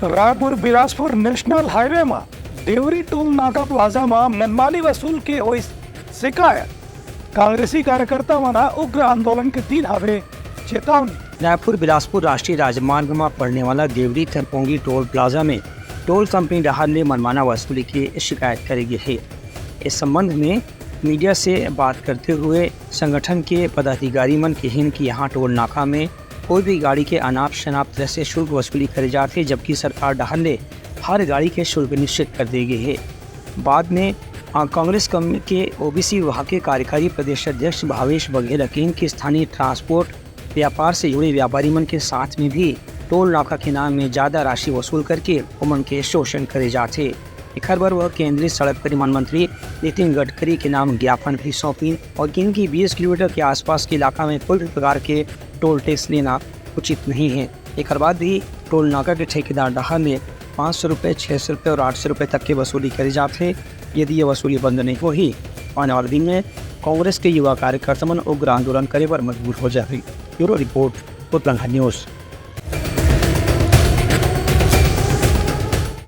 Raipur Bilaspur national highway में Deori toll नाका plaza में मनमानी वसूल के हुई शिकायत। कांग्रेसी कार्यकर्ता मना उग्र आंदोलन के दिन हवे चेतावनी। रायपुर बिलासपुर राष्ट्रीय राजमार्ग में पड़ने वाला देवरी थरपोंगी टोल प्लाजा में टोल कंपनी डहार ने मनमाना वसूली की शिकायत करेगी है। इस संबंध में मीडिया से बात करते हुए संगठन के पदाधिकारी मन कहन कि यहाँ टोल नाका में कोई भी गाड़ी के अनाप शनाप तरह से शुल्क वसूली करे जाते, जबकि सरकार डहार ने हर गाड़ी के शुल्क निश्चित कर दी गई है। बाद में कांग्रेस के ओबीसी विभाग के कार्यकारी प्रदेश अध्यक्ष भावेश बघेल कहन कि स्थानीय ट्रांसपोर्ट व्यापार से जुड़े व्यापारी मन के साथ में भी टोल नाका के नाम में ज़्यादा राशि वसूल करके उमन के शोषण करे जाते। खबर पर वह केंद्रीय सड़क परिवहन मंत्री नितिन गडकरी के नाम ज्ञापन भी सौंपी और किन की 20 किलोमीटर के आसपास के इलाका में कोई भी प्रकार के टोल टैक्स लेना उचित नहीं है। एक बाद भी टोल नाका के ठेकेदार डहार में 500 रुपये, 600 रुपये और 800 रुपये तक की वसूली करी जाते। यदि ये वसूली बंद नहीं हुई आने वाले दिन में कांग्रेस के युवा कार्यकर्ता मन उग्र आंदोलन करे पर मजबूर हो जाए। Bureau report, Uttarakhand news.